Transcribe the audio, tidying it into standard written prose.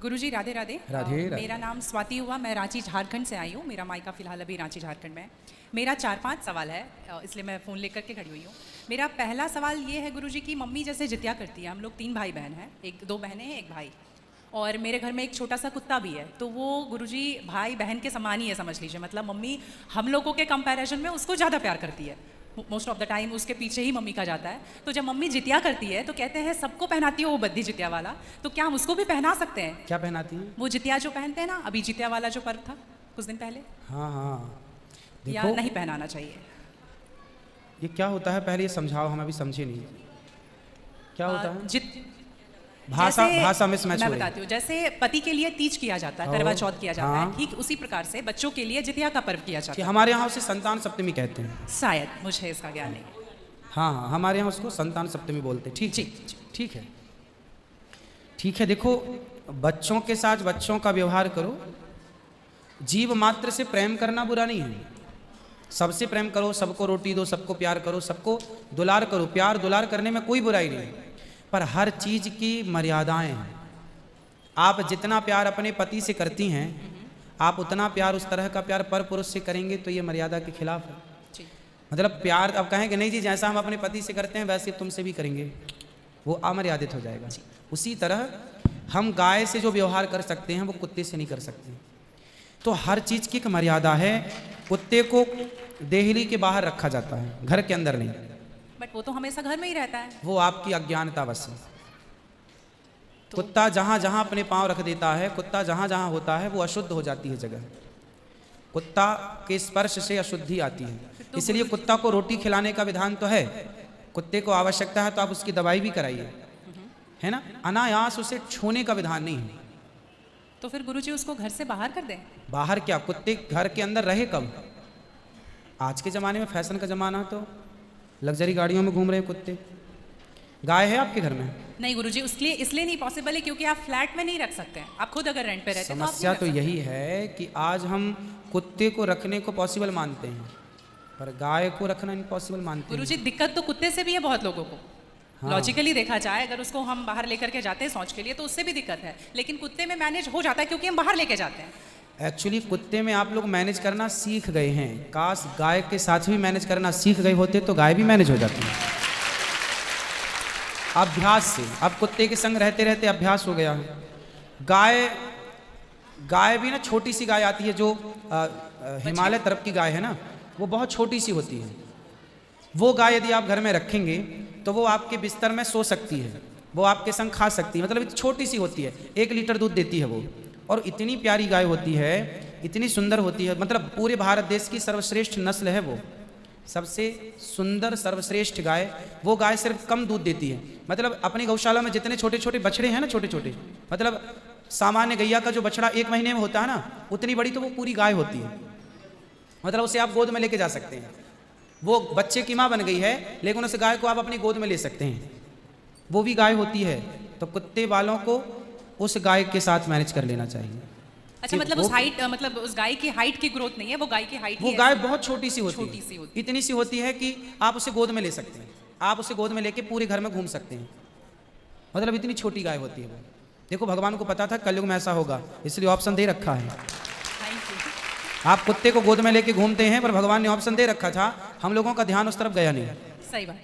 गुरुजी राधे राधे। राधे राधे। मेरा नाम स्वाति हुआ, मैं रांची झारखंड से आई हूँ। मेरा मायका फ़िलहाल अभी रांची झारखंड में है। मेरा 4-5 सवाल है, इसलिए मैं फ़ोन लेकर के खड़ी हुई हूँ। मेरा पहला सवाल ये है गुरुजी कि मम्मी जैसे जितिया करती है, हम लोग 3 भाई बहन हैं, 2 बहनें हैं 1 भाई, और मेरे घर में एक छोटा सा कुत्ता भी है। तो वो गुरुजी भाई बहन के समान ही है, समझ लीजिए। मतलब मम्मी हम लोगों के कंपैरिजन में उसको ज़्यादा प्यार करती है। मोस्ट ऑफ द टाइम उसके पीछे ही मम्मी का जाता है। तो जब मम्मी जितिया करती है तो कहते हैं सबको पहनाती है वो बद्दी जितिया वाला, तो क्या हम उसको भी पहना सकते हैं? क्या पहनाती हैं? वो जितिया जो पहनते हैं ना, अभी जितिया वाला जो पर्व था कुछ दिन पहले, हाँ हाँ, या देखो नहीं पहनाना चाहिए? ये क्या होता है, पहले ये समझाओ, हम अभी समझे नहीं क्या होता है। भाषा में मैं बताती हूँ। जैसे पति के लिए तीज किया जाता है, करवा चौथ किया जाता है, ठीक उसी प्रकार से बच्चों के लिए जितिया का पर्व किया जाता है। हमारे यहाँ उसे संतान सप्तमी कहते हैं शायद, मुझे इसका ज्ञान नहीं। हाँ हाँ, हमारे यहाँ उसको संतान सप्तमी बोलते हैं। ठीक है, ठीक है, ठीक है। देखो, बच्चों के साथ बच्चों का व्यवहार करो। जीव मात्र से प्रेम करना बुरा नहीं है। सबसे प्रेम करो, सबको रोटी दो, सबको प्यार करो, सबको दुलार करो। प्यार दुलार करने में कोई बुराई नहीं है, पर हर चीज की मर्यादाएं हैं। आप जितना प्यार अपने पति से करती हैं, आप उतना प्यार, उस तरह का प्यार पर पुरुष से करेंगे तो ये मर्यादा के खिलाफ है। मतलब प्यार अब कहें कि नहीं जी, जैसा हम अपने पति से करते हैं वैसे तुमसे भी करेंगे, वो अमर्यादित हो जाएगा। उसी तरह हम गाय से जो व्यवहार कर सकते हैं वो कुत्ते से नहीं कर सकते। तो हर चीज की एक मर्यादा है। कुत्ते को देहली के बाहर रखा जाता है, घर के अंदर नहीं। बट वो तो हमेशा घर में ही रहता है। वो आपकी अज्ञानता बस है। तो कुत्ता जहां जहां अपने पांव रख देता है, कुत्ता जहां जहां होता है वो अशुद्ध हो जाती है जगह। कुत्ता के स्पर्श से अशुद्धि आती है। तो इसलिए कुत्ता को रोटी खिलाने का विधान तो है। कुत्ते को आवश्यकता है तो आप उसकी दवाई भी कराइए, है ना। अनायास उसे छूने का विधान नहीं है। तो फिर गुरुजी उसको घर से बाहर कर दें? बाहर क्या, कुत्ते घर के अंदर रहे कब? आज के जमाने में फैशन का जमाना, तो लग्जरी गाड़ियों में घूम रहे कुत्ते। गाय है आपके घर में? नहीं गुरुजी, उसके लिए इसलिए नहीं पॉसिबल है क्योंकि आप फ्लैट में नहीं रख सकते हैं। आप खुद अगर रेंट पे रहते हैं तो समस्या तो यही है कि आज हम कुत्ते को रखने को पॉसिबल मानते हैं, पर गाय को रखना इम्पॉसिबल मानते हैं। गुरुजी दिक्कत तो कुत्ते से भी है बहुत लोगों को। लॉजिकली देखा जाए, अगर उसको हम बाहर लेकर के जाते हैं शौच के लिए तो उससे भी दिक्कत है, लेकिन कुत्ते में मैनेज हो जाता है क्योंकि हम बाहर लेके जाते हैं। एक्चुअली कुत्ते में आप लोग मैनेज करना सीख गए हैं। काश गाय के साथ भी मैनेज करना सीख गए होते तो गाय भी मैनेज हो जाती है अभ्यास से। अब कुत्ते के संग रहते रहते अभ्यास हो गया है। गाय भी ना, छोटी सी गाय आती है जो हिमालय तरफ की गाय है ना, वो बहुत छोटी सी होती है। वो गाय यदि आप घर में रखेंगे तो वो आपके बिस्तर में सो सकती है, वो आपके संग खा सकती है। मतलब छोटी सी होती है, 1 लीटर दूध देती है वो, और इतनी प्यारी गाय होती है, इतनी सुंदर होती है। मतलब पूरे भारत देश की सर्वश्रेष्ठ नस्ल है वो, सबसे सुंदर सर्वश्रेष्ठ गाय। वो गाय सिर्फ कम दूध देती है। मतलब अपनी गौशाला में जितने छोटे छोटे बछड़े हैं ना, छोटे छोटे, मतलब सामान्य गैया का जो बछड़ा 1 महीने में होता है ना, उतनी बड़ी तो वो पूरी गाय होती है। मतलब उसे आप गोद में लेके जा सकते हैं। वो बच्चे की माँ बन गई है, लेकिन उस गाय को आप अपनी गोद में ले सकते हैं, वो भी गाय होती है। तो कुत्ते वालों को उस गाय के साथ मैनेज कर लेना चाहिए। अच्छा, मतलब उस हाइट, मतलब उस गाय की हाइट की ग्रोथ नहीं है, वो गाय की हाइट, वो गाय बहुत छोटी सी होती है, इतनी सी होती है कि आप उसे गोद में ले सकते हैं। आप उसे गोद में लेके पूरे घर में घूम सकते हैं। मतलब इतनी छोटी गाय होती है वो। देखो, भगवान को पता था कलयुग में ऐसा होगा, इसलिए ऑप्शन दे रखा है। आप कुत्ते को गोद में लेके घूमते हैं, पर भगवान ने ऑप्शन दे रखा था, हम लोगों का ध्यान उस तरफ गया नहीं। सही बात।